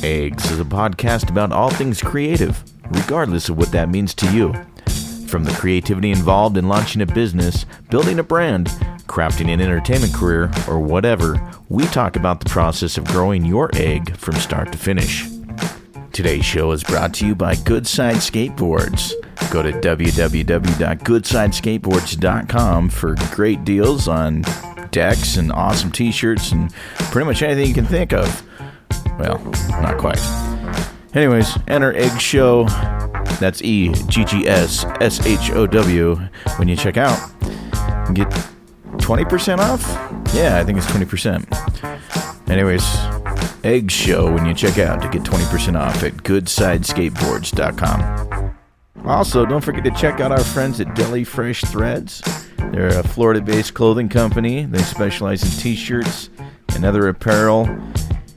Eggs is a podcast about all things creative, regardless of what that means to you. From the creativity involved in launching a business, building a brand, crafting an entertainment career, or whatever, we talk about the process of growing your egg from start to finish. Today's show is brought to you by Goodside Skateboards. Go to www.goodsideskateboards.com for great deals on decks and awesome t-shirts and pretty much anything you can think of. Well, not quite. Anyways, enter Egg Show, that's EGGSSHOW, when you check out. And get 20% off? Yeah, I think it's 20%. Anyways, Egg Show when you check out to get 20% off at goodsideskateboards.com. Also, don't forget to check out our friends at Deli Fresh Threads. They're a Florida-based clothing company. They specialize in t-shirts and other apparel.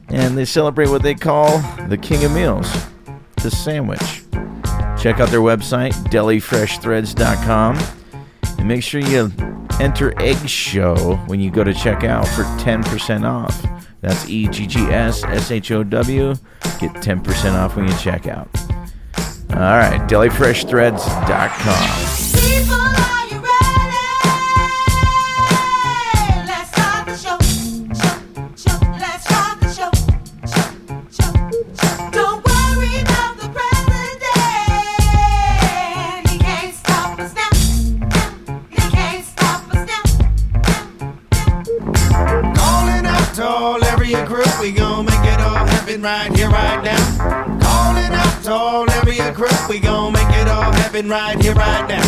And they celebrate what they call the king of meals, the sandwich. Check out their website, delifreshthreads.com. And make sure you enter Egg Show when you go to check out for 10% off. That's EGGSSHOW. Get 10% off when you check out. All right, delifreshthreads.com. We gon' make it all happen right here, right now. Calling out to all area crew. We gon' make it all happen right here, right now.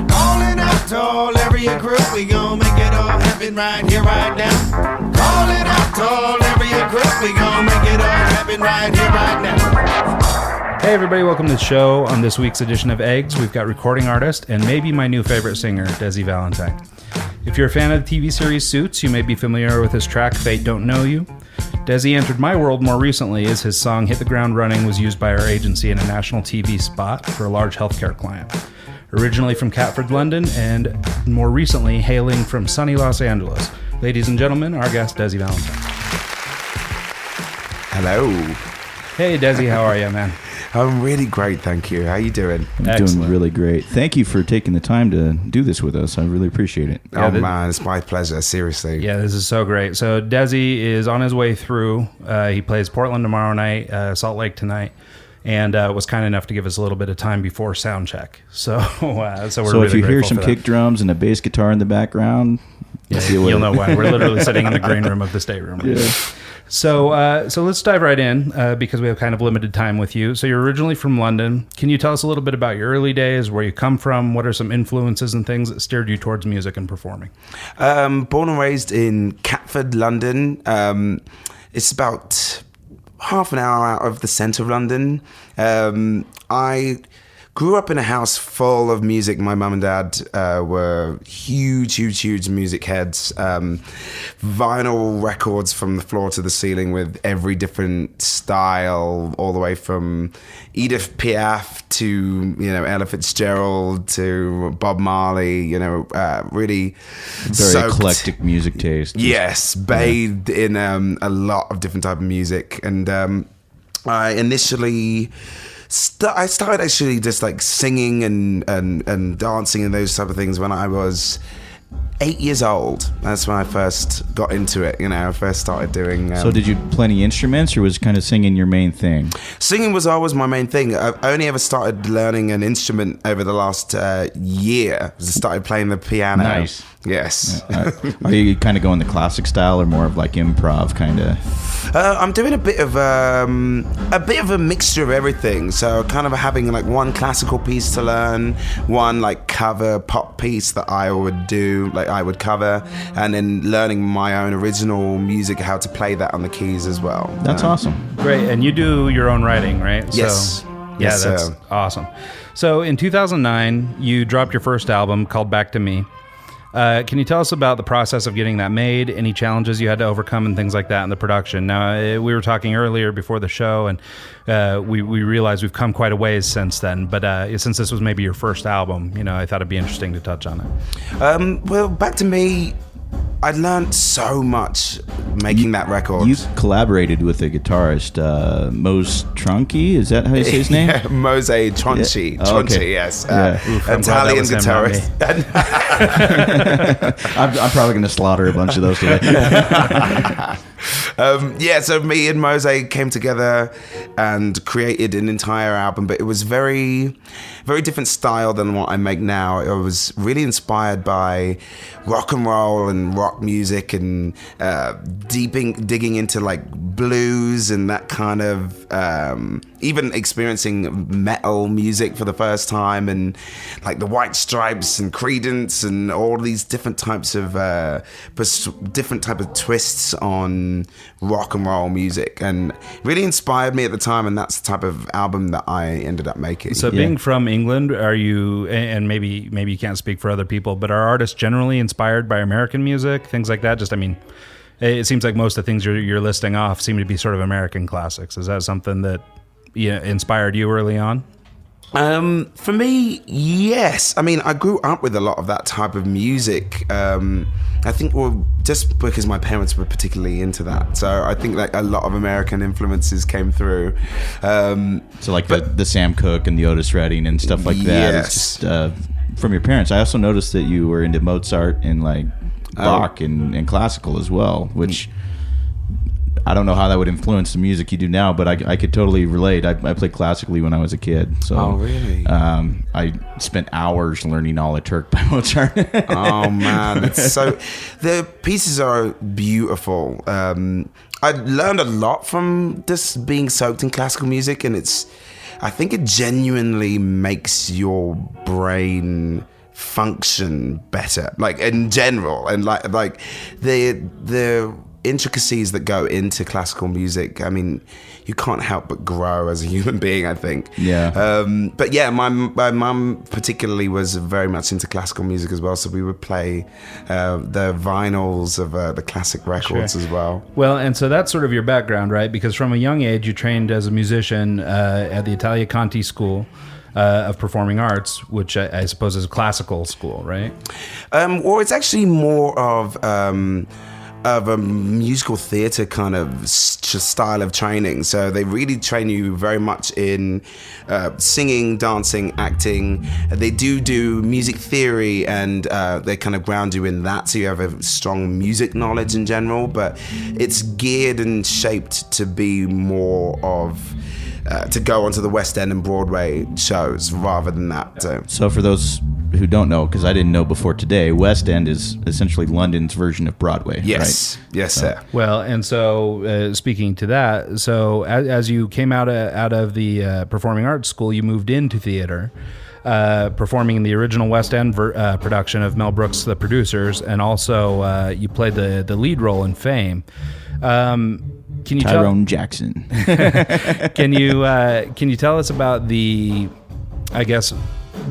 Calling out to all area crew. We gon' make it all happen right here, right now. Calling out to all area crew. We gon' make it all happen right here, right now. Hey everybody, welcome to the show. On this week's edition of Eggs, we've got recording artist and maybe my new favorite singer, Desi Valentine. If you're a fan of the TV series Suits, you may be familiar with his track, Fate Don't Know You. Desi entered my world more recently as his song Hit the Ground Running was used by our agency in a national TV spot for a large healthcare client. Originally from Catford, London, and more recently hailing from sunny Los Angeles. Ladies and gentlemen, our guest, Desi Valentine. Hello. Hey Desi, how are you, man? I'm really great, thank you. How you doing? I'm doing really great. Thank you for taking the time to do this with us. I really appreciate it. Oh man, it's my pleasure, seriously. Yeah, this is so great. So Desi is on his way through. He plays Portland tomorrow night, Salt Lake tonight, and was kind enough to give us a little bit of time before sound check. So we're so really if you hear some for kick drums and a bass guitar in the background, you'll know why. We're literally sitting in the green room of the stateroom. Right now. So let's dive right in because we have kind of limited time with you. So you're originally from London. Can you tell us a little bit about your early days, where you come from? What are some influences and things that steered you towards music and performing? Born and raised in Catford, London. It's about half an hour out of the centre of London. I grew up in a house full of music. My mum and dad were huge music heads. Vinyl records from the floor to the ceiling with every different style, all the way from Edith Piaf to, Ella Fitzgerald to Bob Marley, really very eclectic music taste. Yes, bathed in a lot of different type of music. And I initially... I started actually just like singing and dancing and those type of things when I was 8 years old. That's when I first got into it. I first started doing... So did you play any instruments, or was kind of singing your main thing? Singing was always my main thing. I only ever started learning an instrument over the last year. I started playing the piano. Nice. Yes. Are you kind of going the classic style, or more of like improv kind of? I'm doing a bit of a mixture of everything. So kind of having like one classical piece to learn, one like cover pop piece that I would do, like I would cover, and then learning my own original music, how to play that on the keys as well. That's awesome. Great. And you do your own writing, right? Yes. Yeah, that's awesome. So in 2009, you dropped your first album called Back to Me. Can you tell us about the process of getting that made, any challenges you had to overcome and things like that in the production? Now, we were talking earlier before the show, and we realized we've come quite a ways since then, but since this was maybe your first album, I thought it'd be interesting to touch on it. Well, Back to Me I learned so much making that record. You collaborated with a guitarist, Mose Tronchi. Is that how you say his name? Yeah, Mose Tronchi. Yeah. Oh, okay. Tronchi, yes. Oof, I'm glad Italian that was him, guitarist. I'm probably going to slaughter a bunch of those today. So me and Mose came together and created an entire album, but it was very, very different style than what I make now. It was really inspired by rock and roll and rock music and digging into like blues and that kind of even experiencing metal music for the first time, and like the White Stripes and Creedence and all these different types of twists on rock and roll music, and really inspired me at the time, and that's the type of album that I ended up making. So being from England, are you, and maybe you can't speak for other people, but are artists generally inspired by American music, things like that? Just, I mean, it seems like most of the things you're listing off seem to be sort of American classics. Is that something that inspired you early on? For me, yes. I mean, I grew up with a lot of that type of music. I think, just because my parents were particularly into that. So I think like a lot of American influences came through. So like the Sam Cooke and the Otis Redding and stuff like that. Yes. It's just from your parents. I also noticed that you were into Mozart and like Bach and classical as well, which I don't know how that would influence the music you do now, but I could totally relate. I played classically when I was a kid. So, oh, really? I spent hours learning all the Turk by Mozart. Oh, man. It's so... The pieces are beautiful. I learned a lot from just being soaked in classical music, and I think it genuinely makes your brain function better, like in general, and like the intricacies that go into classical music. I mean, you can't help but grow as a human being, I think. Yeah. But yeah, my mum particularly was very much into classical music as well, so we would play the vinyls of the classic records as well. Well, and so that's sort of your background, right? Because from a young age, you trained as a musician at the Italia Conti School of Performing Arts, which I suppose is a classical school, right? Or it's actually more of a musical theatre kind of style of training. So they really train you very much in singing, dancing, acting. They do music theory, and they kind of ground you in that, so you have a strong music knowledge in general, but it's geared and shaped to be more of to go onto the West End and Broadway shows rather than that. So for those who don't know, because I didn't know before today, West End is essentially London's version of Broadway. Yes, right? Yes, sir. Well, and so speaking to that, so as you came out of the Performing Arts School, you moved into theater, performing in the original West End production of Mel Brooks' The Producers, and also you played the lead role in Fame. Can you Tyrone Jackson. Can you tell us about the, I guess,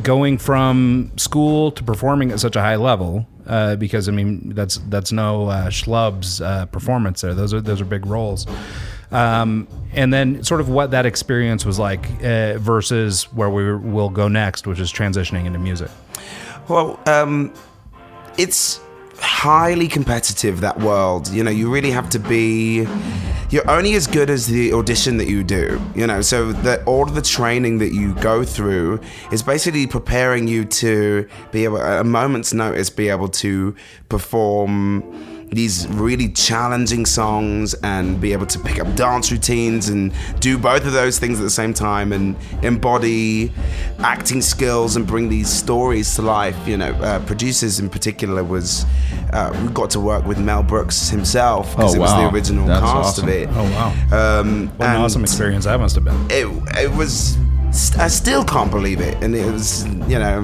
going from school to performing at such a high level? Because I mean that's no schlub's performance there. Those are big roles. And then sort of what that experience was like versus where we'll go next, which is transitioning into music. Well, it's highly competitive, that world. You know, you really have to be, you're only as good as the audition that you do, you know, so that all of the training that you go through is basically preparing you to be able, at a moment's notice, be able to perform these really challenging songs and be able to pick up dance routines and do both of those things at the same time and embody acting skills and bring these stories to life. You know, producers in particular we got to work with Mel Brooks himself, because it was the original cast of it. Oh wow! What an awesome experience that must have been. It was. I still can't believe it, and it was, you know,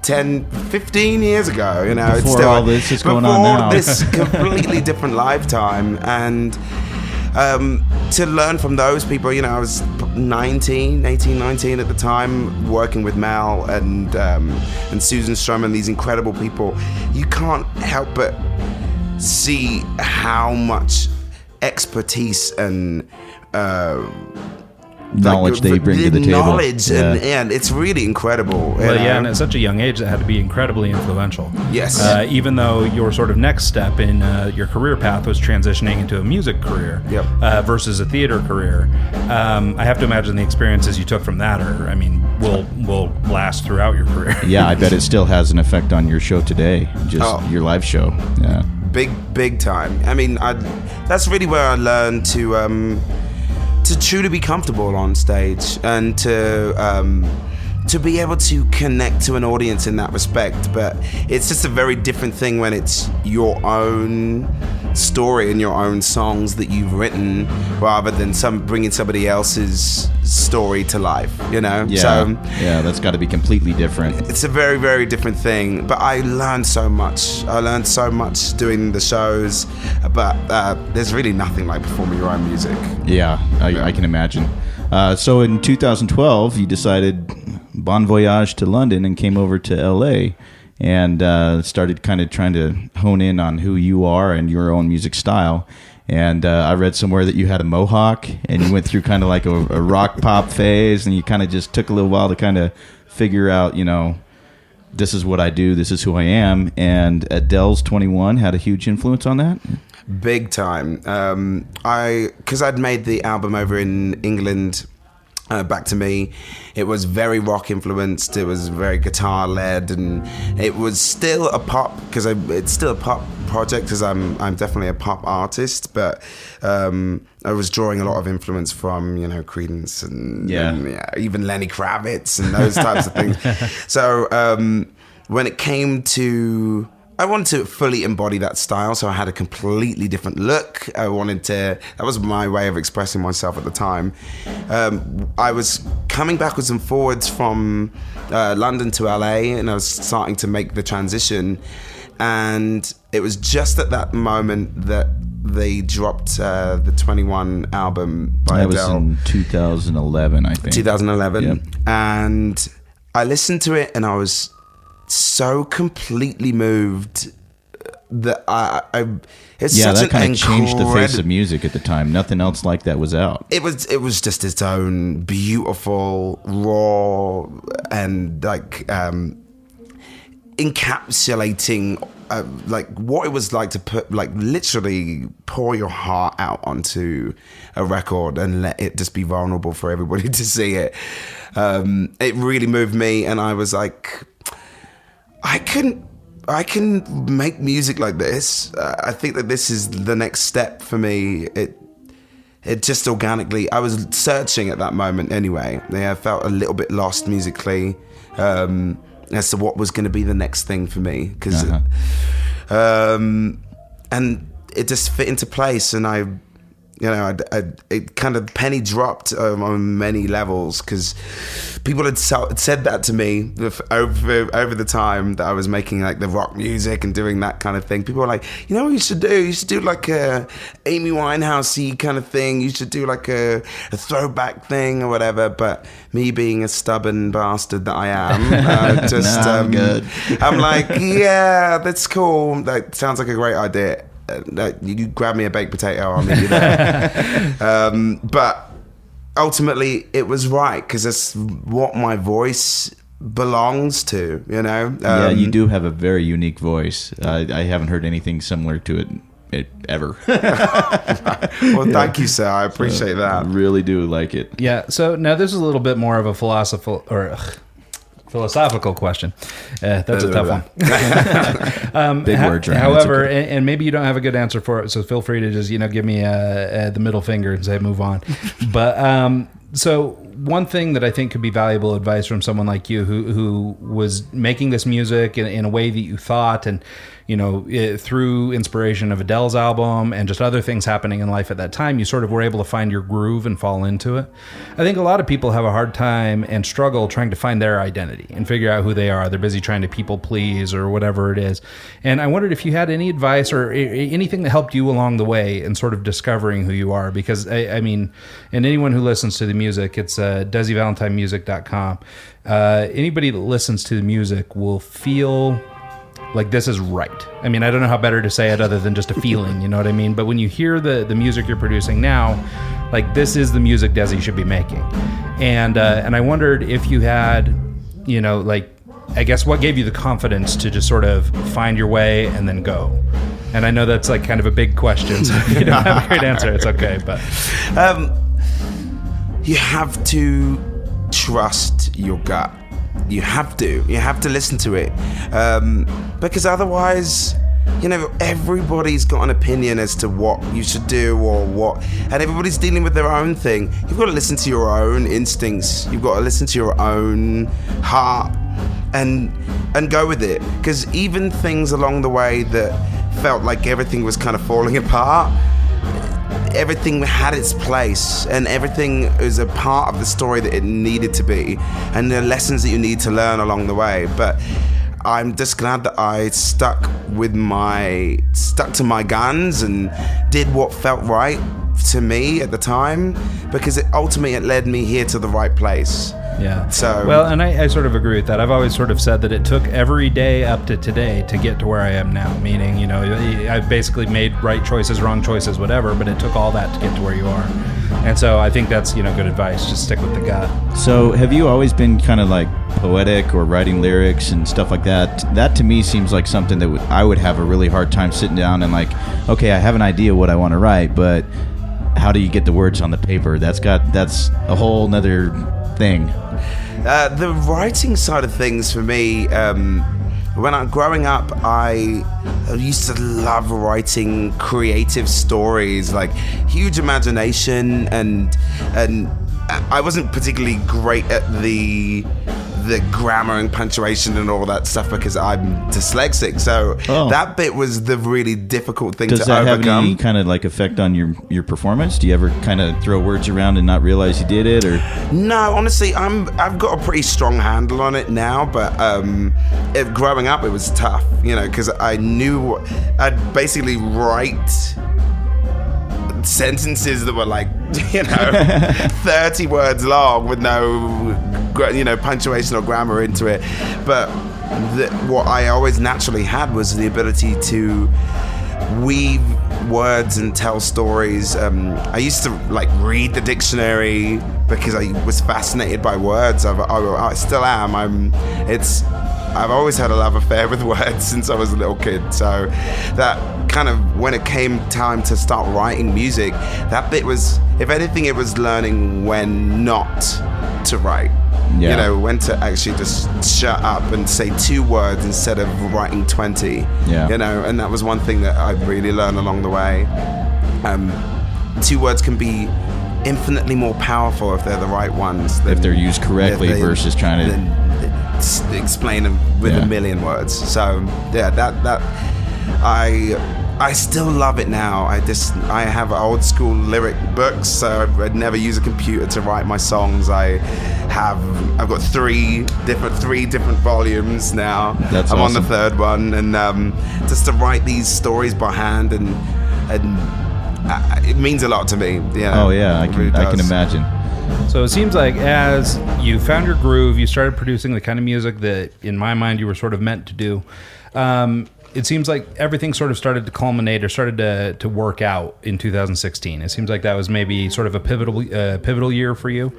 10, 15 years ago, you know. Before all this is going on now. This completely different lifetime. And to learn from those people, you know, I was 18, 19 at the time, working with Mel and Susan Stroman, these incredible people. You can't help but see how much expertise and knowledge they bring to the table. Knowledge, and it's really incredible. Well, and at such a young age, that had to be incredibly influential. Yes. Even though your sort of next step in your career path was transitioning into a music career versus a theater career, I have to imagine the experiences you took from that will last throughout your career. Yeah, I bet it still has an effect on your show today, just your live show. Yeah. Big time. I mean, that's really where I learned to truly be comfortable on stage and to be able to connect to an audience in that respect. But it's just a very different thing when it's your own story and your own songs that you've written rather than bringing somebody else's story to life, you know? Yeah, that's got to be completely different. It's a very, very different thing, but I learned so much. Doing the shows, but there's really nothing like performing your own music. Yeah, I can imagine. So in 2012, you decided bon voyage to London and came over to LA and started kind of trying to hone in on who you are and your own music style. And I read somewhere that you had a mohawk and you went through kind of like a rock pop phase, and you kind of just took a little while to kind of figure out, this is what I do, this is who I am. And Adele's 21 had a huge influence on that? Big time. Because I'd made the album over in England, Back to Me, it was very rock influenced, it was very guitar led, and it was still a pop, because it's still a pop project, because I'm definitely a pop artist, but I was drawing a lot of influence from Creedence and even Lenny Kravitz and those types of things. So when it came to, I wanted to fully embody that style, so I had a completely different look. That was my way of expressing myself at the time. I was coming backwards and forwards from London to LA, and I was starting to make the transition. And it was just at that moment that they dropped the 21 album by Adele. That was in 2011, I think. 2011. Yep. And I listened to it, and I was so completely moved that it's such that an kind of changed the face of music at the time. Nothing else like that was out. It was just its own beautiful, raw, and like encapsulating like what it was like to put, like, literally pour your heart out onto a record and let it just be vulnerable for everybody to see it. It really moved me, and I was like, I can make music like this. I think that this is the next step for me. It just organically, I was searching at that moment anyway. I felt a little bit lost musically as to what was going to be the next thing for me. Because, and it just fit into place, and it kind of penny dropped on many levels, because people had said that to me over the time that I was making like the rock music and doing that kind of thing. People were like, what you should do? You should do like a Amy Winehouse-y kind of thing. You should do like a throwback thing or whatever. But me being a stubborn bastard that I am, I'm good. I'm like, yeah, that's cool. That sounds like a great idea. You grab me a baked potato, I'll meet you there. But ultimately, it was right, because that's what my voice belongs to, yeah, you do have a very unique voice. I haven't heard anything similar to it ever. Well, thank you, sir. I appreciate that. I really do like it. Yeah, so now this is a little bit more of a philosophical question. That's a tough one. Big word, John. However, okay. and maybe you don't have a good answer for it, so feel free to just give me the middle finger and say move on. But so one thing that I think could be valuable advice from someone like you who was making this music in a way that you thought, and through inspiration of Adele's album and just other things happening in life at that time, you sort of were able to find your groove and fall into it. I think a lot of people have a hard time and struggle trying to find their identity and figure out who they are. They're busy trying to people please or whatever it is. And I wondered if you had any advice or anything that helped you along the way in sort of discovering who you are, because I mean, and anyone who listens to the music, it's DesiValentineMusic.com. Anybody that listens to the music will feel like this is right. I mean, I don't know how better to say it other than just a feeling, you know what I mean? But when you hear the music you're producing now, like this is the music Desi should be making. And I wondered if you had, you know, like, I guess what gave you the confidence to just sort of find your way and then go? And I know that's like kind of a big question, so if you don't have a great answer, it's okay. But you have to trust your gut. You have to listen to it, because otherwise, you know, everybody's got an opinion as to what you should do or what, and everybody's dealing with their own thing. You've got to listen to your own instincts. You've got to listen to your own heart and go with it, because even things along the way that felt like everything was kind of falling apart, everything had its place, and everything was a part of the story that it needed to be, and the lessons that you need to learn along the way. But I'm just glad that I stuck to my guns and did what felt right to me at the time, because it ultimately led me here to the right place. Yeah. So well, and I sort of agree with that. I've always sort of said that it took every day up to today to get to where I am now. Meaning, you know, I've basically made right choices, wrong choices, whatever, but it took all that to get to where you are. And so I think that's, you know, good advice. Just stick with the gut. So have you always been kind of like poetic or writing lyrics and stuff like that? That to me seems like something that I would have a really hard time sitting down and like, okay, I have an idea what I want to write, but how do you get the words on the paper? That's a whole nother thing. The writing side of things for me, when I'm growing up, I used to love writing creative stories, like huge imagination, and I wasn't particularly great at the grammar and punctuation and all that stuff because I'm dyslexic. So that bit was the really difficult thing to overcome. Does that have any kind of like effect on your performance? Do you ever kind of throw words around and not realize you did it, or? No, honestly, I've got a pretty strong handle on it now, but growing up it was tough, you know, because I knew I'd basically write sentences that were like, you know, 30 words long with no, you know, punctuation or grammar into it. But what I always naturally had was the ability to weave words and tell stories. I used to like read the dictionary because I was fascinated by words. I still am. I've always had a love affair with words since I was a little kid. So that kind of, when it came time to start writing music, that bit was, if anything, it was learning when not to write. Yeah. You know, when to actually just shut up and say 2 words instead of writing 20. Yeah. You know, and that was one thing that I really learned along the way. 2 words can be infinitely more powerful if they're the right ones. If they're used correctly versus trying to explain them with a million words. So yeah, that I still love it now. I have old school lyric books, so I'd never use a computer to write my songs. I've got three different volumes now. That's I'm awesome. on the 3rd one, and just to write these stories by hand and it means a lot to me. Yeah. Oh yeah, I can imagine. So it seems like as you found your groove, you started producing the kind of music that, in my mind, you were sort of meant to do. It seems like everything sort of started to culminate or started to work out in 2016. It seems like that was maybe sort of a pivotal year for you.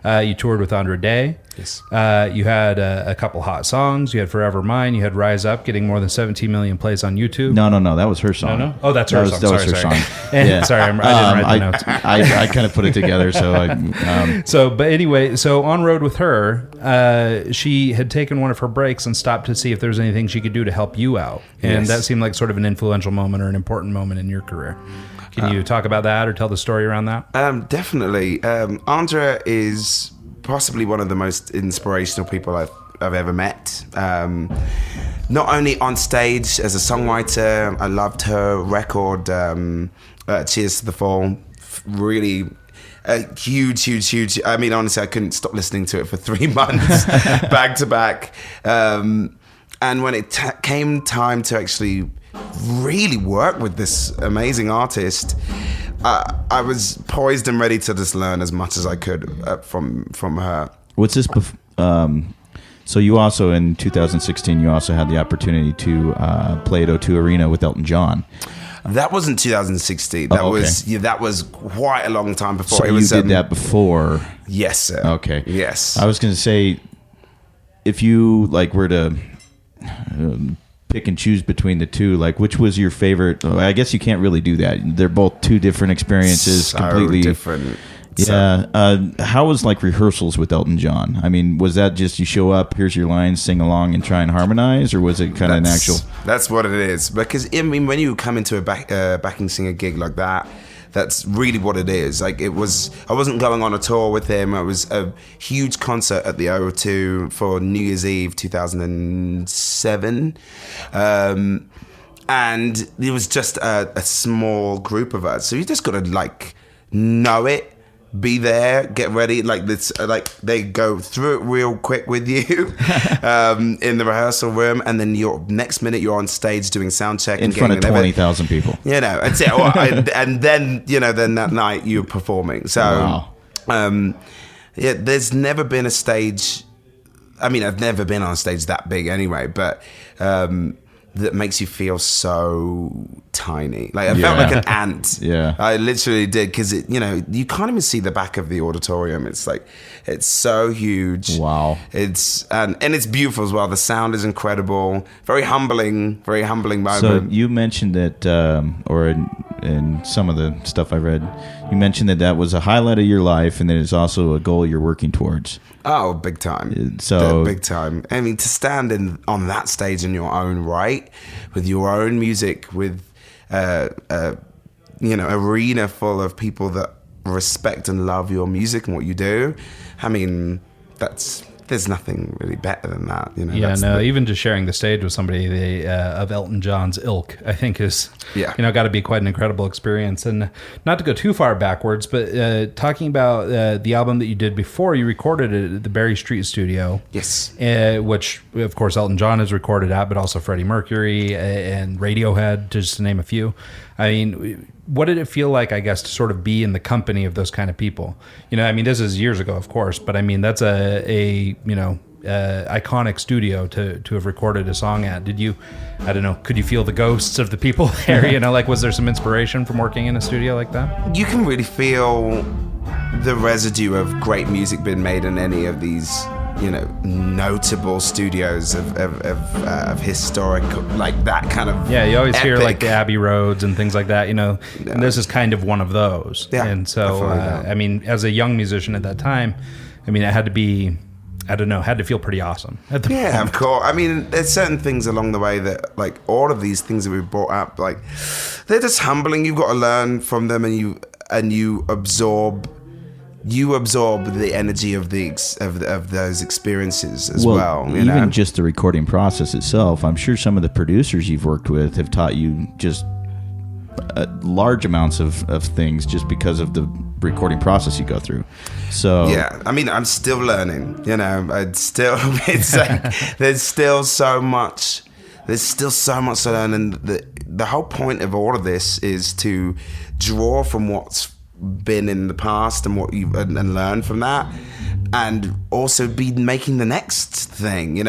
You toured with Andra Day. Yes. You had a couple hot songs. You had Forever Mine. You had Rise Up, getting more than 17 million plays on YouTube. No, that was her song. No? Oh, that's her song. That was her song. Yeah. Sorry, I didn't write the notes. I kind of put it together. But anyway, on road with her, she had taken one of her breaks and stopped to see if there was anything she could do to help you out. And that seemed like sort of an influential moment or an important moment in your career. Can you talk about that or tell the story around that? Definitely. Andra is possibly one of the most inspirational people I've ever met. Not only on stage as a songwriter, I loved her record, Cheers to the Fall. Really huge. I mean, honestly, I couldn't stop listening to it for 3 months back to back. And when it came time to actually really work with this amazing artist, I was poised and ready to just learn as much as I could from her. What's this? So you also, in 2016, you also had the opportunity to play at O2 Arena with Elton John. That wasn't 2016. That that was quite a long time before. So it was, you did that before? Yes, sir. Okay. Yes. I was going to say, if you like were to pick and choose between the two, like which was your favorite? I guess you can't really do that. They're both two different experiences, So completely different. Yeah. How was like rehearsals with Elton John? I mean, was that just you show up, here's your lines, sing along, and try and harmonize, or was it kind of an actual? That's what it is. Because I mean, when you come into a backing singer gig like that, that's really what it is. Like I wasn't going on a tour with him. It was a huge concert at the O2 for New Year's Eve 2007. And it was just a small group of us. So you just got to like know it, be there, get ready. Like this, like they go through it real quick with you in the rehearsal room, and then next minute you're on stage doing sound check in front of 20,000 people. You know, that's it. And then then that night you're performing. So, wow. Yeah, there's never been a stage. I mean, I've never been on a stage that big anyway, but that makes you feel so tiny. Like I felt like an ant. Yeah, I literally did, because you can't even see the back of the auditorium. It's like it's so huge. Wow. It's and it's beautiful as well. The sound is incredible. Very humbling moment. So you mentioned that, or in some of the stuff I read, you mentioned that was a highlight of your life, and that it's also a goal you're working towards. Oh, big time. So big time. I mean, to stand on that stage in your own right, with your own music, with arena full of people that respect and love your music and what you do. I mean, there's nothing really better than that. Even just sharing the stage with somebody of Elton John's ilk, I think is, got to be quite an incredible experience. And not to go too far backwards, but talking about the album that you did before, you recorded it at the Berry Street Studio. Yes. Which, of course, Elton John has recorded at, but also Freddie Mercury and Radiohead, just to name a few. I mean, what did it feel like, I guess, to sort of be in the company of those kind of people? I mean, this is years ago, of course, but I mean, that's a iconic studio to have recorded a song at. Did you, I don't know, could you feel the ghosts of the people there? Like, was there some inspiration from working in a studio like that? You can really feel the residue of great music being made in any of these notable studios of historic, like that kind of you always epic. hear like the Abbey Roads and things like that, and this is kind of one of those. And so I mean, as a young musician at that time, I mean, it had to be, I don't know, had to feel pretty awesome at the moment. Of course. I mean, there's certain things along the way that, like, all of these things that we've brought up, like, they're just humbling. You've got to learn from them, and you absorb the energy of those experiences as well. Even just the recording process itself, I'm sure some of the producers you've worked with have taught you just large amounts of things just because of the recording process you go through. So I mean, I'm still learning. It's like there's still so much to learn, and the whole point of all of this is to draw from what's been in the past and what you and learn from that, and also be making the next thing.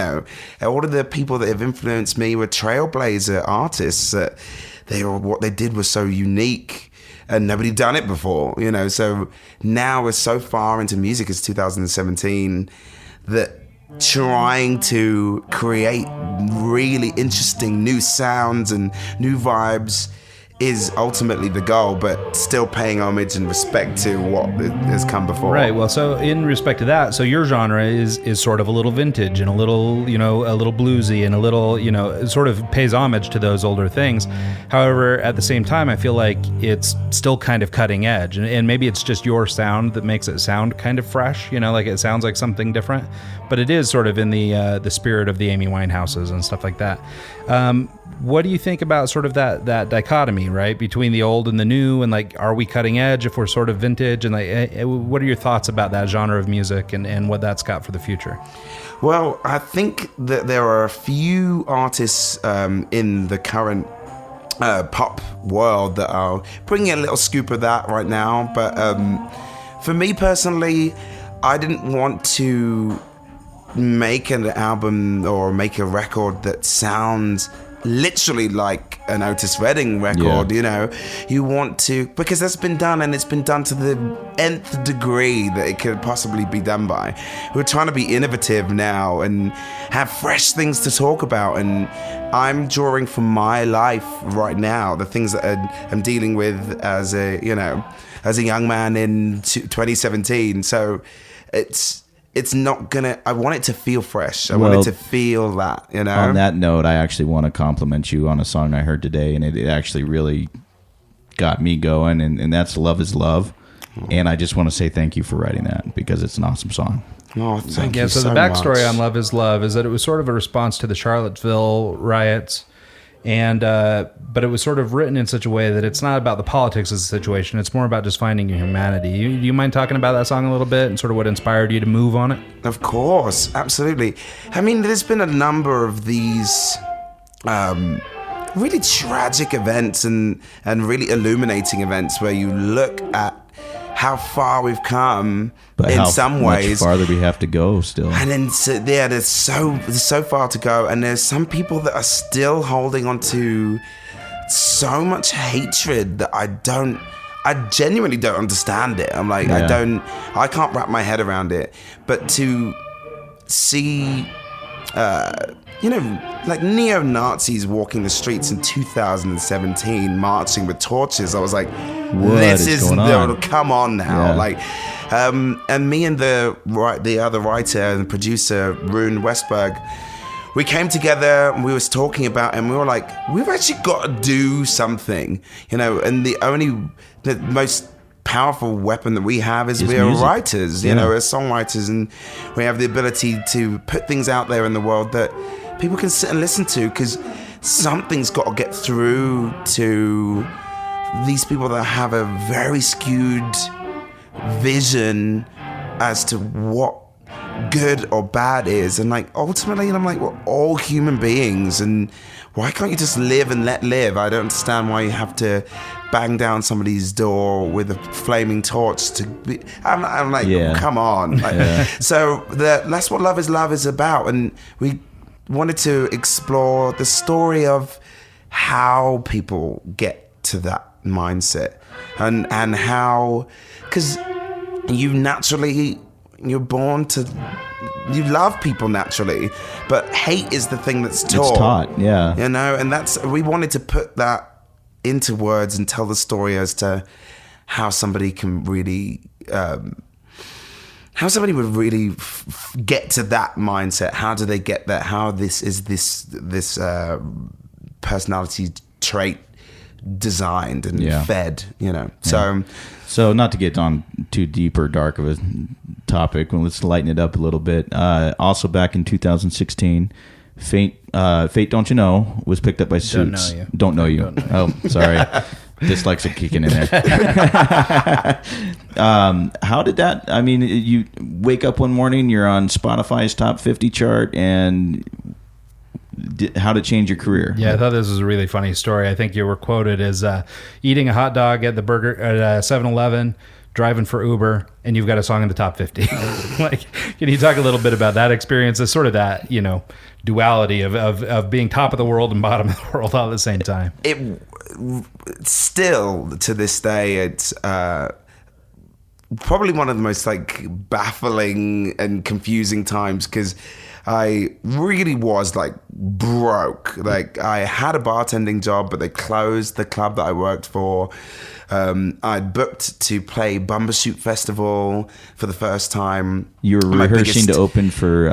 All of the people that have influenced me were trailblazer artists. What they did was so unique, and nobody done it before. So now we're so far into music as 2017 that trying to create really interesting new sounds and new vibes is ultimately the goal, but still paying homage and respect to what has come before. Right. Well, so in respect to that, so your genre is sort of a little vintage and a little, a little bluesy and a little, it sort of pays homage to those older things. However, at the same time, I feel like it's still kind of cutting edge, and maybe it's just your sound that makes it sound kind of fresh, like it sounds like something different, but it is sort of in the spirit of the Amy Winehouses and stuff like that. What do you think about sort of that dichotomy, right, between the old and the new, and like, are we cutting edge if we're sort of vintage, and like, what are your thoughts about that genre of music and what that's got for the future? Well, I think that there are a few artists in the current pop world that are bringing a little scoop of that right now, but for me personally, I didn't want to make an album or make a record that sounds literally like an Otis Redding record. You know, you want to, because that's been done, and it's been done to the nth degree that it could possibly be done by. We're trying to be innovative now and have fresh things to talk about, and I'm drawing from my life right now, the things that I'm dealing with as a young man in 2017. So it's not gonna, I want it to feel fresh. I want it to feel that, you know. On that note, I actually want to compliment you on a song I heard today, and it actually really got me going, and that's Love Is Love. And I just want to say thank you for writing that, because it's an awesome song. Oh, thank you so so the backstory much. on Love Is Love is that it was sort of a response to the Charlottesville riots, and but it was sort of written in such a way that it's not about the politics of the situation. It's more about just finding your humanity. Do you mind talking about that song a little bit and sort of what inspired you to move on it? Of course, absolutely. I mean, there's been a number of these really tragic events and really illuminating events where you look at how far we've come, but in some ways. Much farther we have to go still. And then there's so far to go, and there's some people that are still holding on to so much hatred that I genuinely don't understand it. I'm like, I can't wrap my head around it. But to see like neo-Nazis walking the streets in 2017, marching with torches, I was like, this is going on? Come on now. Yeah. Like, and me and the other writer and producer, Rune Westberg, we came together and we was talking about it, and we were like, we've actually got to do something, you know, and the most powerful weapon that we have is we are writers, you know, as songwriters, and we have the ability to put things out there in the world that people can sit and listen to, because something's got to get through to these people that have a very skewed vision as to what good or bad is. And like, ultimately, I'm like, we're all human beings, and why can't you just live and let live? I don't understand why you have to bang down somebody's door with a flaming torch to be. I'm like, come on. Like, so that's what Love is about, and we wanted to explore the story of how people get to that mindset, and how, because you're born to, you love people naturally, but hate is the thing that's taught. It's taught, yeah. You know, and we wanted to put that into words and tell the story as to how somebody can really, how somebody would really get to that mindset. How do they get that? How this personality trait designed and fed, you know. So not to get on too deep or dark of a topic, well, let's lighten it up a little bit. Also back in 2016, Fate Don't You Know was picked up by Suits. Don't Know You. Oh, sorry. Dyslexic kicking in there. How did that, I mean, you wake up one morning, you're on Spotify's top 50 chart, and how to change your career. Yeah, I thought this was a really funny story. I think you were quoted as eating a hot dog at the burger at 7-Eleven, driving for Uber, and you've got a song in the top 50. Like, can you talk a little bit about that experience? As sort of that, you know, duality of being top of the world and bottom of the world all at the same time. It still to this day, it's probably one of the most like baffling and confusing times, because I really was like broke. Like, I had a bartending job, but they closed the club that I worked for. I'd booked to play Bumbershoot Festival for the first time. You were rehearsing to open for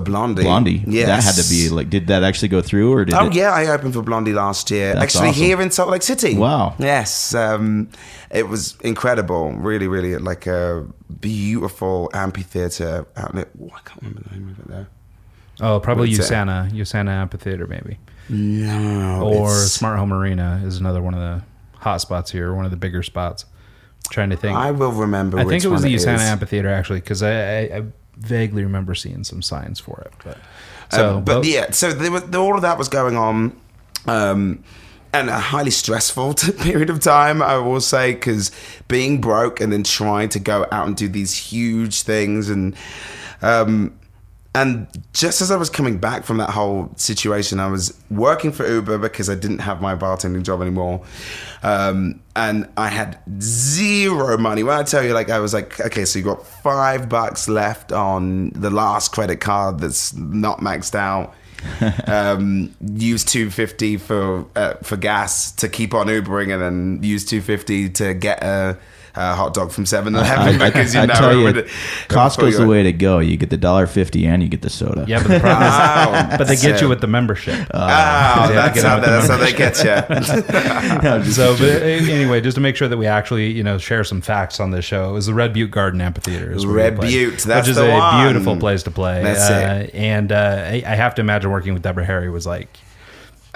Blondie. Blondie. Yes. That had to be like, did that actually go through, or did it? Yeah, I opened for Blondie last year. That's actually awesome. Here in Salt Lake City. Wow. Yes. It was incredible. Really, really like a beautiful amphitheater outlet. Oh, I can't remember the name of it there. Oh, probably USANA Amphitheater, maybe. No. Or Smart Home Arena is another one of the hot spots here, one of the bigger spots. I'm trying to think. I will remember. I think it was the USANA Amphitheater, actually, because I vaguely remember seeing some signs for it. So there was, all of that was going on, and a highly stressful period of time, I will say, because being broke and then trying to go out and do these huge things, and And just as I was coming back from that whole situation, I was working for Uber because I didn't have my bartending job anymore. And I had zero money. When I tell you, like, I was like, okay, so you got $5 left on the last credit card that's not maxed out. Use $2.50 for gas to keep on Ubering, and then use $2.50 to get a hot dog from 7-Eleven because I tell you, Costco's the way to go. You get the $1.50 and you get the soda. Yeah, but the problem is, but they get you with the membership. That's how they get you. So, but anyway, just to make sure that we actually, share some facts on this show, it was the Red Butte Garden Amphitheater. Red Butte, that's which is the one. Beautiful place to play. That's it. And I have to imagine working with Deborah Harry was like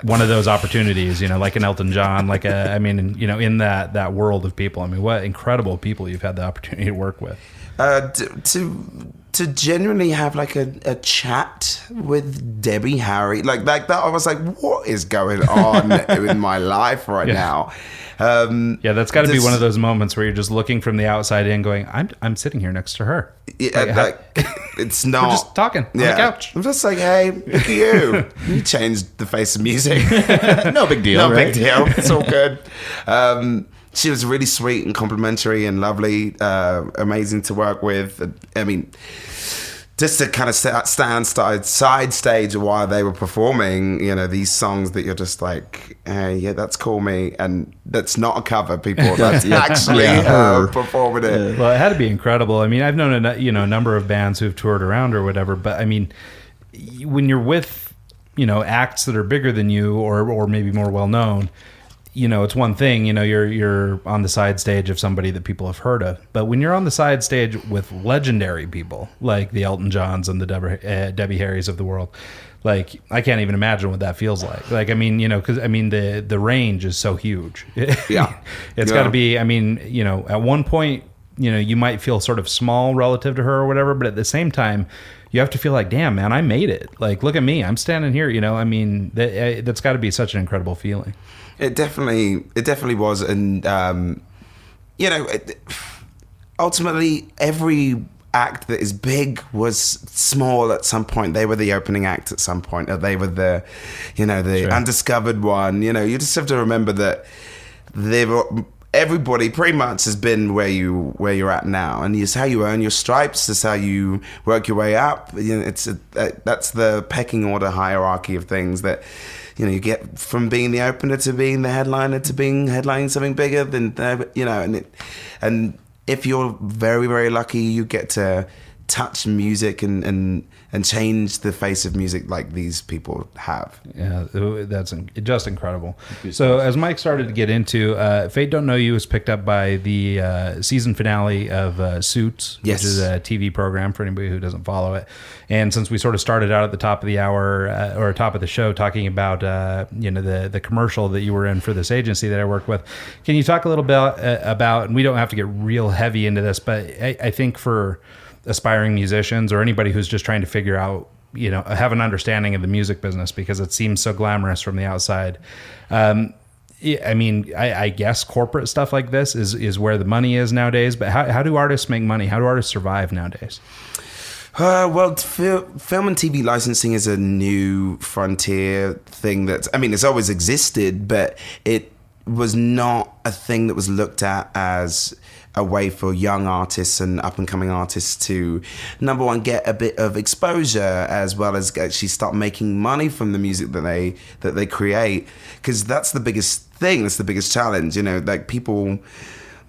one of those opportunities, like an Elton John, in that world of people. I mean, what incredible people you've had the opportunity to work with. To genuinely have like a chat with Debbie Harry, like that, I was like, what is going on in my life right now? That's got to be one of those moments where you're just looking from the outside in, going, "I'm sitting here next to her." It's not. We're just talking on the couch. I'm just like, "Hey, look at you! You changed the face of music. No big deal. Big deal. It's all good." She was really sweet and complimentary and lovely, amazing to work with. I mean, just to kind of stand side stage while they were performing, these songs that you're just like, hey, yeah, that's Call Me. And that's not a cover, people. That's actually performing it. Well, it had to be incredible. I mean, I've known a number of bands who've toured around or whatever, but I mean, when you're with, acts that are bigger than you or maybe more well-known, it's one thing, you're on the side stage of somebody that people have heard of. But when you're on the side stage with legendary people like the Elton Johns and the Debbie Harrys of the world, like, I can't even imagine what that feels like. Like, I mean, because, I mean, the range is so huge. Yeah. It's got to be, I mean, at one point, you might feel sort of small relative to her or whatever, but at the same time, you have to feel like, damn, man, I made it. Like, look at me. I'm standing here, I mean, that's got to be such an incredible feeling. It definitely was, and ultimately every act that is big was small at some point. They were the opening act at some point, or they were the undiscovered one. You just have to remember that everybody pretty much has been where you're at now, and it's how you earn your stripes. It's how you work your way up. That's the pecking order hierarchy of things that. You get from being the opener to being the headliner to being headlining something bigger than, and if you're very, very lucky, you get to touch music and change the face of music like these people have. Yeah, that's just incredible. So as Mike started to get into, Fate Don't Know You was picked up by the season finale of Suits, yes, which is a TV program for anybody who doesn't follow it. And since we sort of started out at the top of the hour or top of the show talking about the commercial that you were in for this agency that I worked with, can you talk a little bit about, and we don't have to get real heavy into this, but I think for aspiring musicians or anybody who's just trying to figure out, have an understanding of the music business, because it seems so glamorous from the outside. I mean, I guess corporate stuff like this is where the money is nowadays, but how do artists make money? How do artists survive nowadays? Well, film and TV licensing is a new frontier thing it's always existed, but it was not a thing that was looked at as a way for young artists and up-and-coming artists to, number one, get a bit of exposure, as well as actually start making money from the music that they create, because that's the biggest thing. That's the biggest challenge. Like people,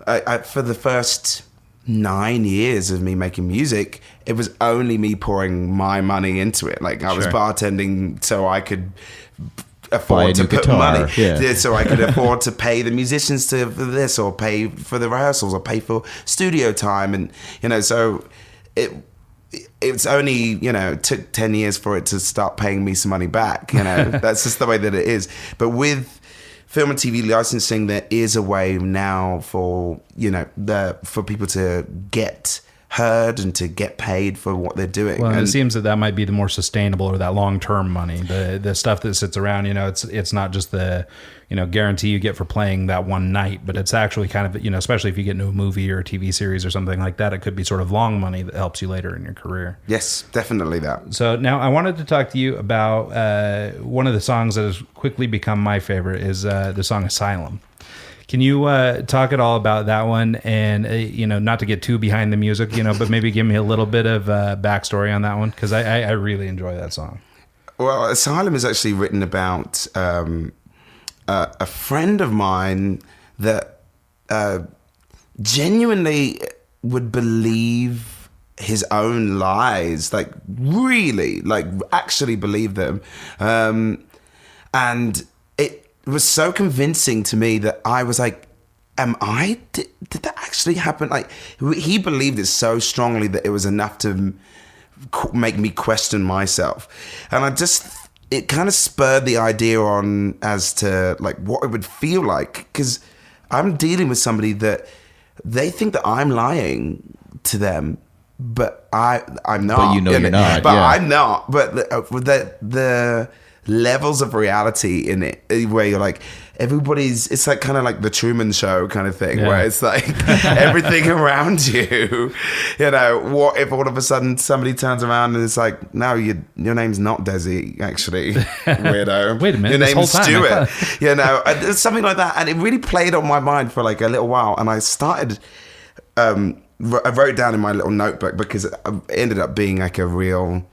for the first 9 years of me making music, it was only me pouring my money into it. Like I was bartending so I could afford to put money, so I could afford to pay the musicians for this, or pay for the rehearsals, or pay for studio time, and so it's only took 10 years for it to start paying me some money back. That's just the way that it is. But with film and TV licensing, there is a way now for for people to get heard and to get paid for what they're doing. Well, and and it seems that might be the more sustainable or that long-term money. The stuff that sits around, it's not just the, guarantee you get for playing that one night, but it's actually kind of, especially if you get into a movie or a TV series or something like that, it could be sort of long money that helps you later in your career. Yes, definitely that. So now I wanted to talk to you about one of the songs that has quickly become my favorite is the song Asylum. Can you talk at all about that one? And, not to get too behind the music, but maybe give me a little bit of backstory on that one, because I really enjoy that song. Well, Asylum is actually written about a friend of mine that genuinely would believe his own lies, like really, like actually believe them. And it was so convincing to me that I was like, did that actually happen? Like, he believed it so strongly that it was enough to make me question myself. And it kind of spurred the idea on as to like what it would feel like, because I'm dealing with somebody that they think that I'm lying to them, but I'm not. But you're not. But yeah. I'm not. But the levels of reality in it, where you're like, it's like kind of like the Truman Show kind of thing, where it's like everything around you, what if all of a sudden somebody turns around and it's like, no, your name's not Desi, actually, weirdo. Wait a minute, your name's Stuart. It's Something like that. And it really played on my mind for like a little while. And I started, I wrote it down in my little notebook, because it ended up being like a real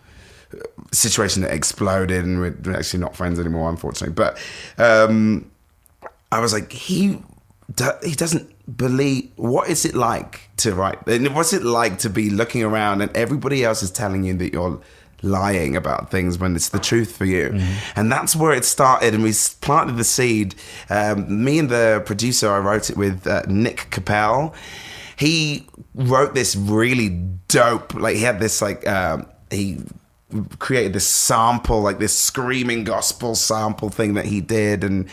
situation that exploded, and we're actually not friends anymore, unfortunately. But I was like, he doesn't believe. What is it like to write? And what's it like to be looking around and everybody else is telling you that you're lying about things when it's the truth for you? Mm-hmm. And that's where it started, and we planted the seed. Me and the producer I wrote it with, Nick Capel, he wrote this really dope, like he had this like he created this sample, like this screaming gospel sample thing that he did, and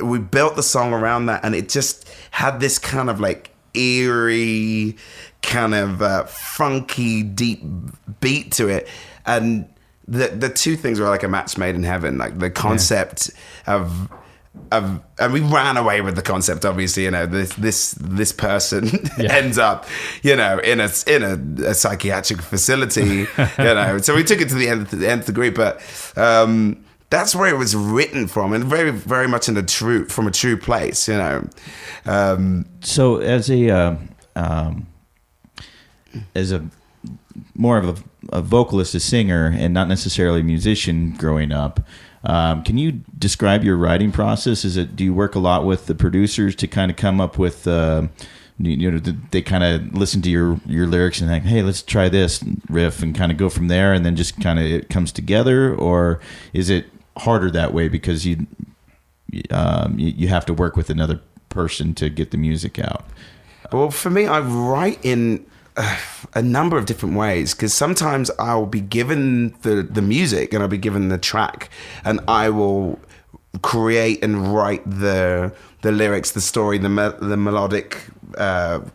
we built the song around that, and it just had this kind of like eerie, kind of funky, deep beat to it. And the two things were like a match made in heaven. Like the concept of and we ran away with the concept, obviously. This person ends up, in a psychiatric facility, So we took it to the nth degree, but that's where it was written from, and very, very much from a true place, So as a more of a vocalist, a singer, and not necessarily a musician growing up, can you describe your writing process? Do you work a lot with the producers to kind of come up with, they kind of listen to your lyrics and think, hey, let's try this riff, and kind of go from there, and then just kind of it comes together? Or is it harder that way because you have to work with another person to get the music out? Well, for me, I write in a number of different ways, because sometimes I'll be given the music and I'll be given the track, and I will create and write the lyrics, the story, the melodic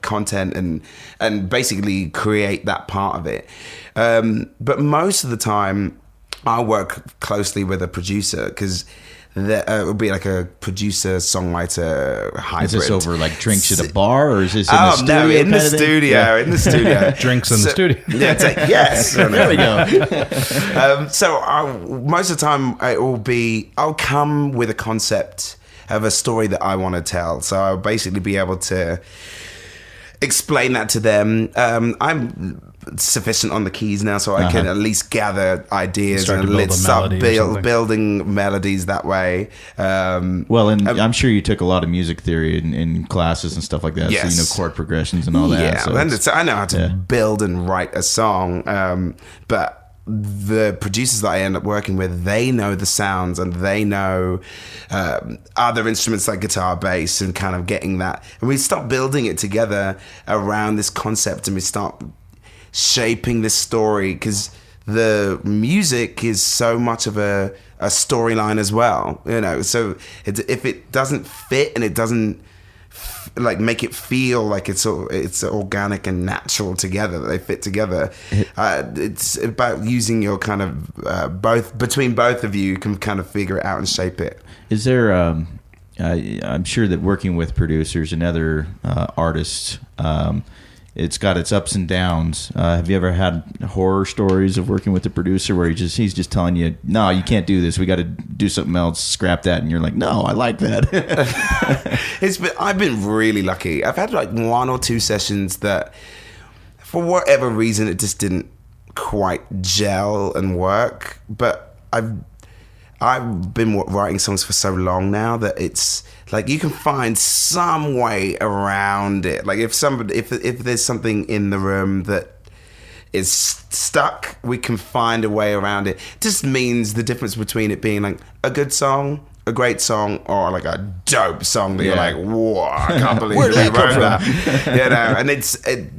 content, and basically create that part of it. But most of the time I'll work closely with a producer, because it would be like a producer-songwriter hybrid. Is this over like drinks at a bar, or is this in the studio? No, in the studio. In the studio. Drinks in the studio. Yeah, yes. There we go. So most of the time I'll come with a concept of a story that I want to tell. So I'll basically be able to explain that to them. I'm sufficient on the keys now, so I can at least gather ideas and start building melodies that way. I'm sure you took a lot of music theory in classes and stuff like that. Yes. So chord progressions and all that. So I know how to build and write a song, but the producers that I end up working with, they know the sounds, and they know other instruments like guitar, bass, and kind of getting that. And we start building it together around this concept, and we start shaping this story, because the music is so much of a storyline as well, So if it doesn't fit and it doesn't like make it feel like it's organic and natural together, that they fit together. It's about using your kind of between both of you can kind of figure it out and shape it. Is there I'm sure that working with producers and other artists, it's got its ups and downs. Have you ever had horror stories of working with a producer where he's just telling you, no, you can't do this, we got to do something else, scrap that, and you're like, no, I like that? I've been really lucky. I've had like 1 or 2 sessions that for whatever reason it just didn't quite gel and work, but I've been writing songs for so long now that it's like you can find some way around it. Like if there's something in the room that is stuck, we can find a way around it. It just means the difference between it being like a good song, a great song, or like a dope song that you're like, whoa, I can't believe you wrote that. You know, and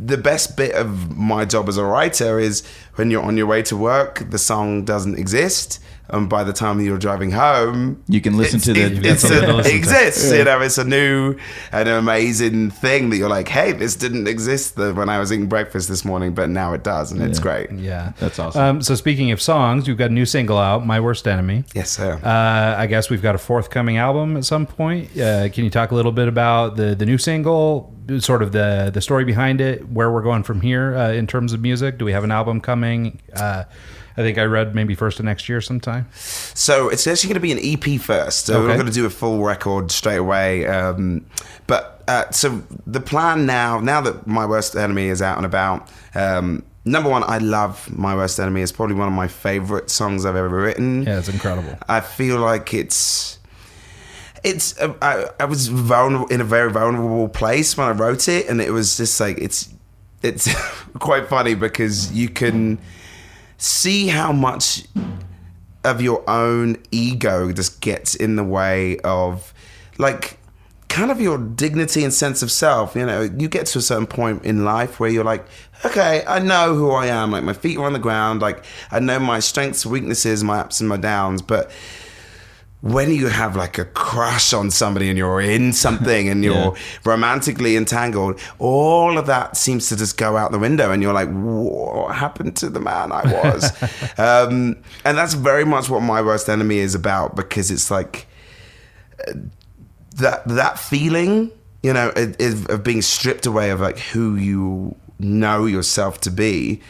the best bit of my job as a writer is when you're on your way to work, the song doesn't exist. And by the time you're driving home, you can listen to it exists. You know, it's a new and amazing thing that you're like, hey, this didn't exist when I was eating breakfast this morning, but now it does, and it's great. Yeah, that's awesome. So speaking of songs, you've got a new single out, "My Worst Enemy." Yes, sir. I guess we've got a forthcoming album at some point. Can you talk a little bit about the new single, sort of the story behind it, where we're going from here in terms of music? Do we have an album coming? I think I read maybe first of next year sometime. So it's actually going to be an EP first. So we're not going to do a full record straight away. So the plan now that My Worst Enemy is out and about, number one, I love My Worst Enemy. It's probably one of my favorite songs I've ever written. Yeah, it's incredible. I feel like I was vulnerable in a very vulnerable place when I wrote it, and it was just like it's quite funny because you can see how much of your own ego just gets in the way of like kind of your dignity and sense of self. You know, you get to a certain point in life where you're like, okay, I know who I am, like my feet are on the ground, like I know my strengths, weaknesses, my ups and my downs. But when you have like a crush on somebody and you're in something and you're romantically entangled, all of that seems to just go out the window and you're like, what happened to the man I was? And that's very much what My Worst Enemy is about, because it's like that feeling, you know, of being stripped away of like who you know yourself to be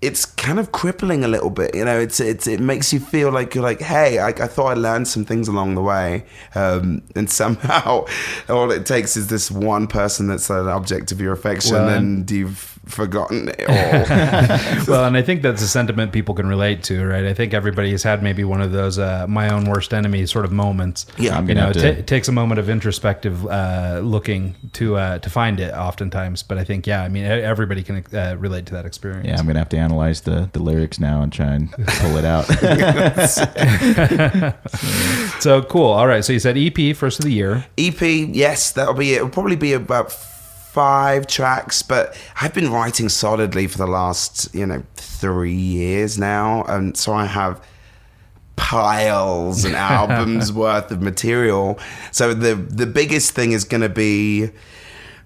it's kind of crippling a little bit, you know. It makes you feel like you're like, hey, I thought I learned some things along the way, and somehow all it takes is this one person that's an object of your affection, and you've forgotten it all. Well, and I think that's a sentiment people can relate to, right? I think everybody has had maybe one of those my own worst enemy sort of moments. Yeah, it takes a moment of introspective looking to find it oftentimes. But I think, everybody can relate to that experience. Yeah, I'm gonna have to analyze the lyrics now and try and pull it out. So cool. All right. So you said EP first of the year. EP, yes, that'll be it. It'll probably be about 5 tracks, but I've been writing solidly for the last 3 years now, and so I have piles and albums worth of material. So the biggest thing is going to be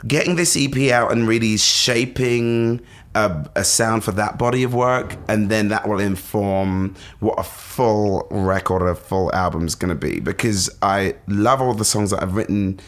getting this EP out and really shaping a sound for that body of work, and then that will inform what a full record or a full album is going to be, because I love all the songs that I've written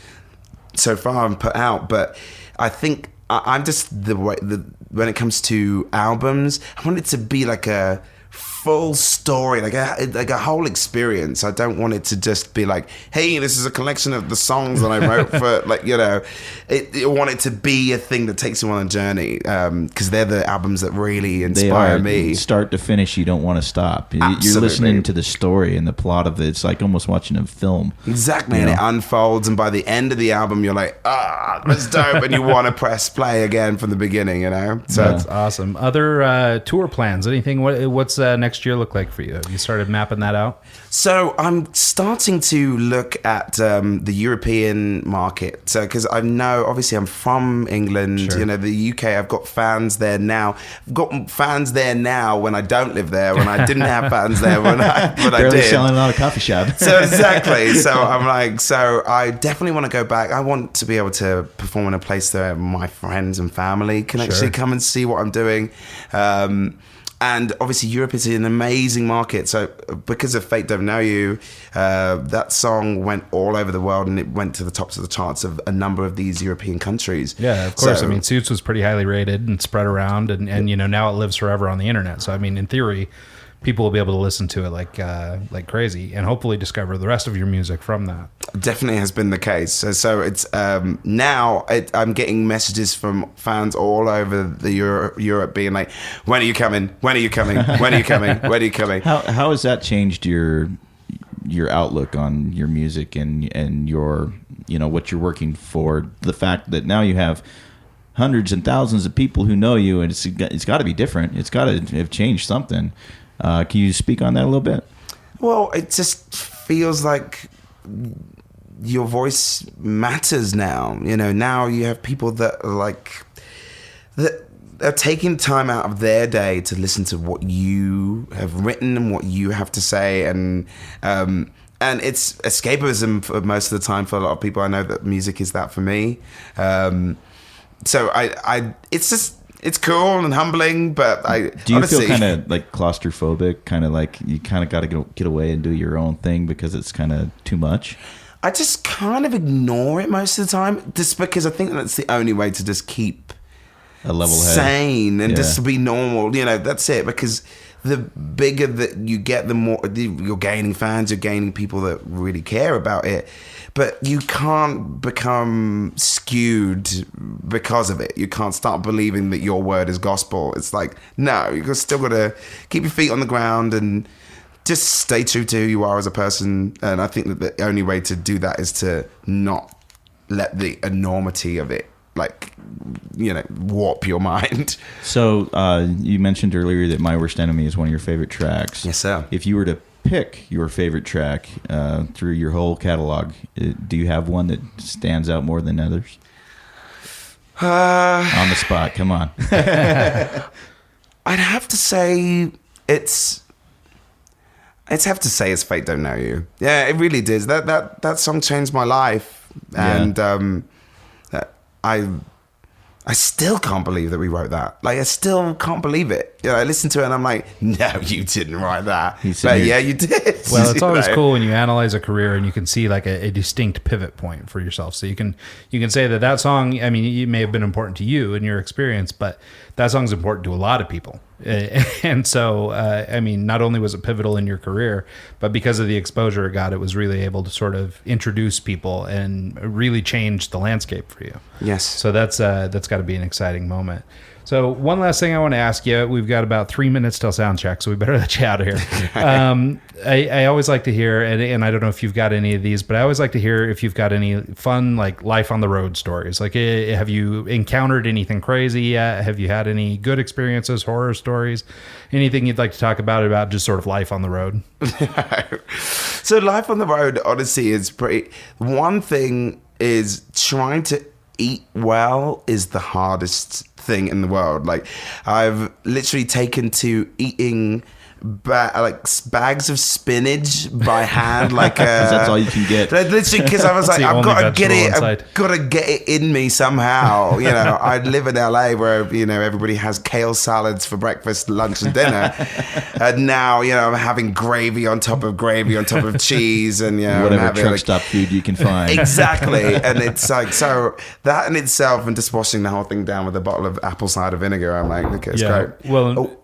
so far and put out, but I think I'm just when it comes to albums, I want it to be like a full story, like a whole experience. I don't want it to just be like, hey, this is a collection of the songs that I wrote for, I want it to be a thing that takes you on a journey, because they're the albums that really inspire me. Start to finish, you don't want to stop. Absolutely. You're listening to the story and the plot of it. It's like almost watching a film. Exactly, and it unfolds, and by the end of the album, you're like, that's dope, and you want to press play again from the beginning, So that's awesome. Other tour plans? Anything? What's next next year look like for you? Have you started mapping that out? So I'm starting to look at the European market. So because I know, obviously, I'm from England. Sure. You know, the UK. I've got fans there now. I've got fans there now when I don't live there. When I didn't have fans there when I Barely did. selling out a coffee shop. So exactly. So I'm like, so I definitely want to go back. I want to be able to perform in a place where my friends and family can actually come and see what I'm doing. And obviously Europe is an amazing market. So because of Fate Don't Know You, that song went all over the world and it went to the tops of the charts of a number of these European countries. Yeah, of course. So, I mean, Suits was pretty highly rated and spread around, and you know, now it lives forever on the internet. So I mean, in theory, people will be able to listen to it like crazy, and hopefully discover the rest of your music from that. definitely has been the case. So it's now I'm getting messages from fans all over the Europe being like, when are you coming? When are you coming? When are you coming? When are you coming? How has that changed your outlook on your music and your, you know, what you're working for? The fact that now you have hundreds and thousands of people who know you, and it's got to be different. It's got to have changed something. Can you speak on that a little bit? Well, it just feels like your voice matters now. You know, now you have people that are taking time out of their day to listen to what you have written and what you have to say, and it's escapism for most of the time for a lot of people. I know that music is that for me. So it's just. It's cool and humbling, but do you honestly feel kind of like claustrophobic? Kind of like you kind of got to get away and do your own thing because it's kind of too much? I just kind of ignore it most of the time, just because I think that's the only way to just keep a level head, sane, and just be normal. You know, that's it. Because the bigger that you get, the more you're gaining fans, you're gaining people that really care about it. But you can't become skewed because of it. You can't start believing that your word is gospel. It's like, no, you've still got to keep your feet on the ground and just stay true to who you are as a person. And I think that the only way to do that is to not let the enormity of it, like, you know, warp your mind. So you mentioned earlier that My Worst Enemy is one of your favorite tracks. Yes, sir. If you were to pick your favorite track through your whole catalog, do you have one that stands out more than others? On the spot, come on. I'd have to say it's Fate Don't Know You. Yeah, it really did. That song changed my life, and I still can't believe that we wrote that. Like, I still can't believe it. You know, I listened to it and I'm like, no, you didn't write that. But yeah, you did. Well, it's always cool when you analyze a career and you can see like a distinct pivot point for yourself. So you can say that song, I mean, it may have been important to you in your experience, but that song's important to a lot of people. And so, I mean, not only was it pivotal in your career, but because of the exposure it got, it was really able to sort of introduce people and really change the landscape for you. Yes. So that's got to be an exciting moment. So one last thing I want to ask you. We've got about 3 minutes till sound check, so we better let you out of here. I always like to hear, and I don't know if you've got any of these, but I always like to hear if you've got any fun, like, life on the road stories. Like, have you encountered anything crazy yet? Have you had any good experiences, horror stories? Anything you'd like to talk about just sort of life on the road? So life on the road, honestly, is pretty... One thing is trying to eat well is the hardest thing in the world. Like, I've literally taken to eating bags of spinach by hand, like that's all you can get. Literally, because I was like, I've got to get it in me somehow. You know, I live in LA where, you know, everybody has kale salads for breakfast, lunch, and dinner, and now, you know, I'm having gravy on top of cheese, and, you know, whatever truck stop food you can find. Exactly. And it's like, so that in itself, and just washing the whole thing down with a bottle of apple cider vinegar, I'm like, okay, it's great. Well.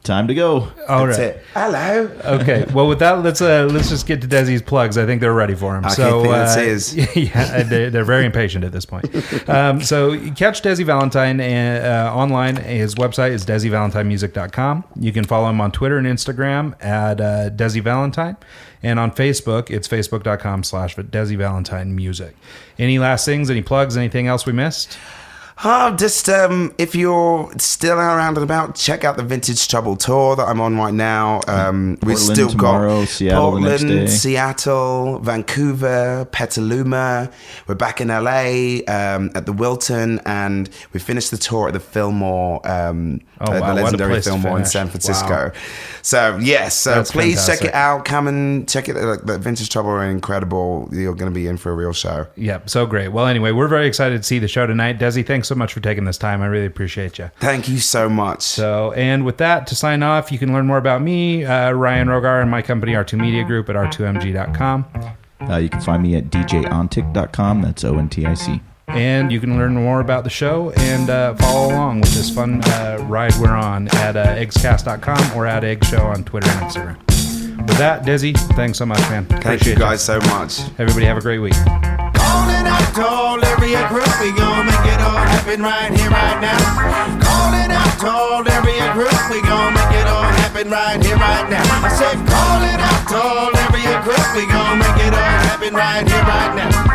Time to go. All That's right. it. Hello. Okay. Well, with that, let's just get to Desi's plugs. I think they're ready for him. Okay, so yeah, they're very impatient at this point. So catch Desi Valentine online. His website is DesiValentineMusic.com. You can follow him on Twitter and Instagram at Desi Valentine, and on Facebook it's Facebook.com/Desi Valentine Music. Any last things? Any plugs? Anything else we missed? Just if you're still around and about, check out the Vintage Trouble tour that I'm on right now. We've still tomorrow, got Seattle the next day. Portland, Seattle, Vancouver, Petaluma. We're back in LA at the Wilton, and we finished the tour at the Fillmore, the legendary Fillmore in San Francisco. Wow. So yes, That's please fantastic. check it out. Come and check it. The Vintage Trouble are incredible. You're going to be in for a real show. Yep, so great. Well, anyway, we're very excited to see the show tonight. Desi, thanks so much for taking this time. I really appreciate you. Thank you so much. So, and with that, to sign off, you can learn more about me, Ryan Rogar, and my company, R2 Media Group, at r2mg.com. You can find me at djontic.com. That's ONTIC. And you can learn more about the show and follow along with this fun ride we're on at eggscast.com or at eggshow on Twitter and Instagram. With that, Desi, thanks so much, man. Thank you guys so much. Everybody have a great week. Calling out to all area group, we gon' make it all happen right here, right now. Calling out to all area group, we gon' make it all happen right here, right now. I said calling out to all area group, we gon' make it all happen right here, right now.